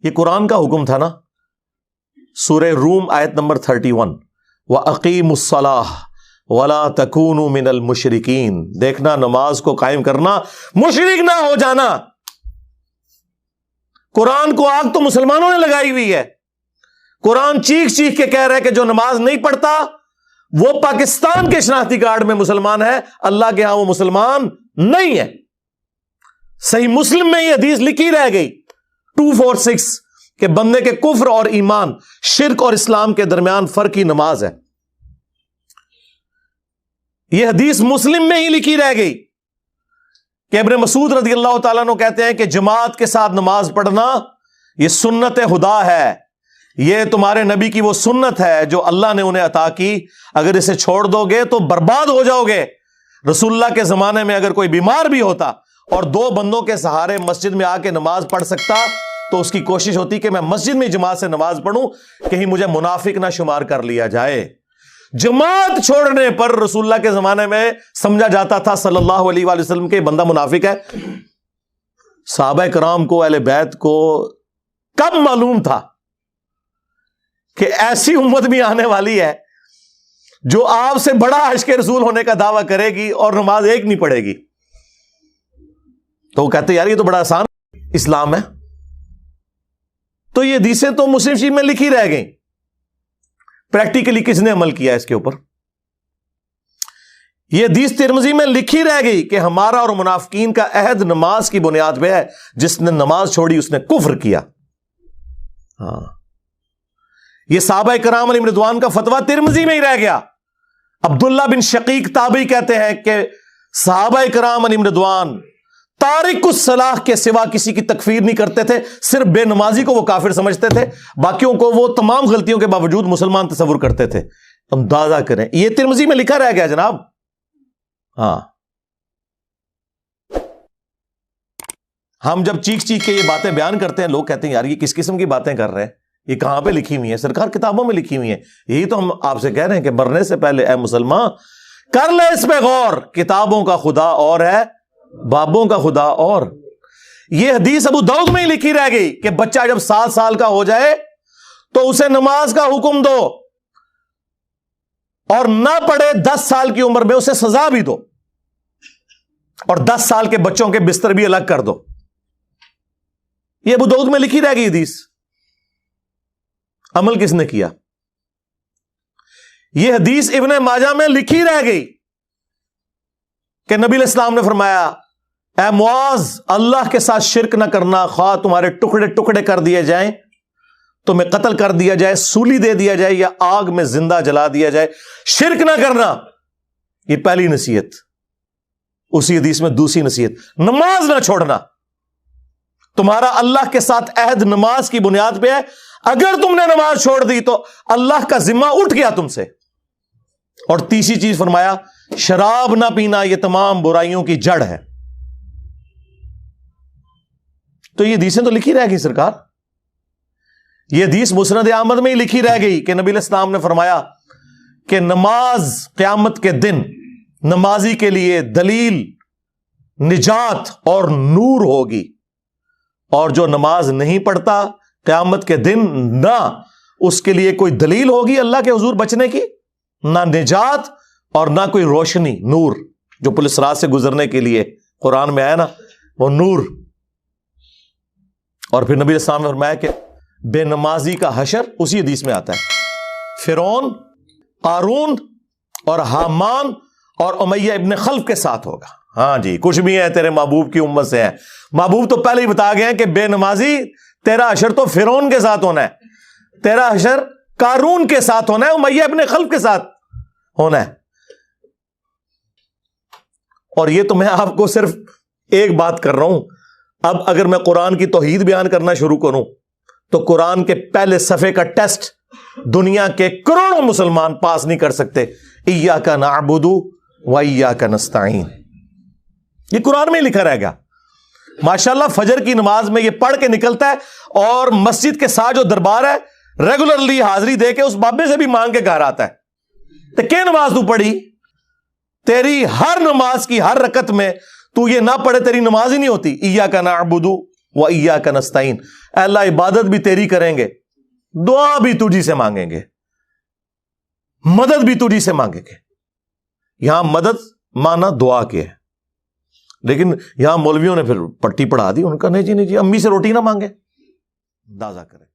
یہ قرآن کا حکم تھا نا. سورہ روم آیت نمبر 31 وَأَقِيمُوا الصَّلَاةَ وَلَا تَكُونُوا مِنَ الْمُشْرِكِينَ. دیکھنا نماز کو قائم کرنا, مشرک نہ ہو جانا. قرآن کو آگ تو مسلمانوں نے لگائی ہوئی ہے. قرآن چیخ چیخ کے کہہ رہا ہے کہ جو نماز نہیں پڑھتا وہ پاکستان کے شناختی کارڈ میں مسلمان ہے, اللہ کے ہاں وہ مسلمان نہیں ہے. صحیح مسلم میں یہ حدیث لکھی رہ گئی 246 کہ بندے کے کفر اور ایمان, شرک اور اسلام کے درمیان فرق ہی نماز ہے. یہ حدیث مسلم میں ہی لکھی رہ گئی کہ ابن مسعود رضی اللہ تعالیٰ عنہ کہتے ہیں کہ جماعت کے ساتھ نماز پڑھنا یہ سنت خدا ہے, یہ تمہارے نبی کی وہ سنت ہے جو اللہ نے انہیں عطا کی. اگر اسے چھوڑ دو گے تو برباد ہو جاؤ گے. رسول اللہ کے زمانے میں اگر کوئی بیمار بھی ہوتا اور 2 بندوں کے سہارے مسجد میں آ کے نماز پڑھ سکتا تو اس کی کوشش ہوتی کہ میں مسجد میں جماعت سے نماز پڑھوں, کہیں مجھے منافق نہ شمار کر لیا جائے. جماعت چھوڑنے پر رسول اللہ کے زمانے میں سمجھا جاتا تھا صلی اللہ علیہ وآلہ وسلم کے بندہ منافق ہے. صحابہ کرام کو, اہل بیت کو کب معلوم تھا کہ ایسی امت بھی آنے والی ہے جو آپ سے بڑا عشق رسول ہونے کا دعویٰ کرے گی اور نماز ایک نہیں پڑھے گی؟ تو وہ کہتے یار یہ تو بڑا آسان اسلام ہے. تو یہ حدیثیں تو مسلم شریف میں لکھی رہ گئیں. پریکٹیکلی کس نے عمل کیا اس کے اوپر؟ یہ حدیث ترمذی میں لکھی رہ گئی کہ ہمارا اور منافقین کا عہد نماز کی بنیاد پہ ہے, جس نے نماز چھوڑی اس نے کفر کیا. ہاں, یہ صحابہ کرام علیہم رضوان کا فتویٰ ترمذی میں ہی رہ گیا. عبداللہ بن شقیق تابعی کہتے ہیں کہ صحابہ کرام علیہم رضوان تارک الصلاح کے سوا کسی کی تکفیر نہیں کرتے تھے, صرف بے نمازی کو وہ کافر سمجھتے تھے, باقیوں کو وہ تمام غلطیوں کے باوجود مسلمان تصور کرتے تھے. اندازہ کریں, یہ ترمذی میں لکھا رہ گیا جناب. ہاں, ہم جب چیخ چیخ کے یہ باتیں بیان کرتے ہیں, لوگ کہتے ہیں یار یہ کس قسم کی باتیں کر رہے ہیں, یہ کہاں پہ لکھی ہوئی ہیں؟ سرکار کتابوں میں لکھی ہوئی ہیں. یہی تو ہم آپ سے کہہ رہے ہیں کہ مرنے سے پہلے اے مسلمان کر لے اس پہ غور. کتابوں کا خدا اور ہے, بابوں کا خدا اور. یہ حدیث ابو داؤد میں ہی لکھی رہ گئی کہ بچہ جب 7 سال کا ہو جائے تو اسے نماز کا حکم دو, اور نہ پڑھے 10 سال کی عمر میں اسے سزا بھی دو, اور 10 سال کے بچوں کے بستر بھی الگ کر دو. یہ ابو داؤد میں لکھی رہ گئی حدیث. عمل کس نے کیا؟ یہ حدیث ابن ماجہ میں لکھی رہ گئی کہ نبی علیہ السلام نے فرمایا اے معاذ, اللہ کے ساتھ شرک نہ کرنا, خواہ تمہارے ٹکڑے ٹکڑے کر دیے جائیں, تمہیں قتل کر دیا جائے, سولی دے دیا جائے, یا آگ میں زندہ جلا دیا جائے, شرک نہ کرنا. یہ پہلی نصیحت. اسی حدیث میں دوسری نصیحت, نماز نہ چھوڑنا. تمہارا اللہ کے ساتھ عہد نماز کی بنیاد پہ ہے, اگر تم نے نماز چھوڑ دی تو اللہ کا ذمہ اٹھ گیا تم سے. اور تیسری چیز فرمایا شراب نہ پینا, یہ تمام برائیوں کی جڑ ہے. تو یہ حدیثیں تو لکھی رہ گئی سرکار. یہ حدیث مسند احمد میں ہی لکھی رہ گئی کہ نبی علیہ السلام نے فرمایا کہ نماز قیامت کے دن نمازی کے لیے دلیل, نجات اور نور ہوگی, اور جو نماز نہیں پڑھتا قیامت کے دن نہ اس کے لیے کوئی دلیل ہوگی اللہ کے حضور بچنے کی, نہ نجات اور نہ کوئی روشنی, نور جو پولیس رات سے گزرنے کے لیے قرآن میں آیا نا وہ نور. اور پھر نبی علیہ السلام نے فرمایا کہ بے نمازی کا حشر اسی حدیث میں آتا ہے, فرعون, قارون اور حامان اور امیہ ابن خلف کے ساتھ ہوگا. ہاں جی, کچھ بھی ہے تیرے محبوب کی امت سے ہے. محبوب تو پہلے ہی بتا گئے ہیں کہ بے نمازی تیرا حشر تو فرعون کے ساتھ ہونا ہے, تیرا حشر قارون کے ساتھ ہونا ہے, امیہ ابن خلف کے ساتھ ہونا ہے. اور یہ تو میں آپ کو صرف ایک بات کر رہا ہوں. اب اگر میں قرآن کی توحید بیان کرنا شروع کروں تو قرآن کے پہلے صفحے کا ٹیسٹ دنیا کے کروڑوں مسلمان پاس نہیں کر سکتے. ایاک نعبد و ایاک نستعین, یہ قرآن میں ہی لکھا رہ گیا. ماشاءاللہ فجر کی نماز میں یہ پڑھ کے نکلتا ہے, اور مسجد کے ساتھ جو دربار ہے ریگولرلی حاضری دے کے اس بابے سے بھی مانگ کے گھر آتا ہے. تو کیا نماز تو پڑھی؟ تیری ہر نماز کی ہر رکعت میں تو یہ نہ پڑھے تیری نماز ہی نہیں ہوتی. ایاک نعبد وَإِيَّاكَ نَسْتَعِينُ، اے اللہ عبادت بھی تیری کریں گے، دعا بھی تجھی سے مانگیں گے، مدد بھی تجھی سے مانگیں گے۔ یہاں مدد مانا دعا کے ہے، لیکن یہاں مولویوں نے پھر پٹی پڑھا دی، ان کا نہیں جی امی سے روٹی نہ مانگے، اندازہ کریں۔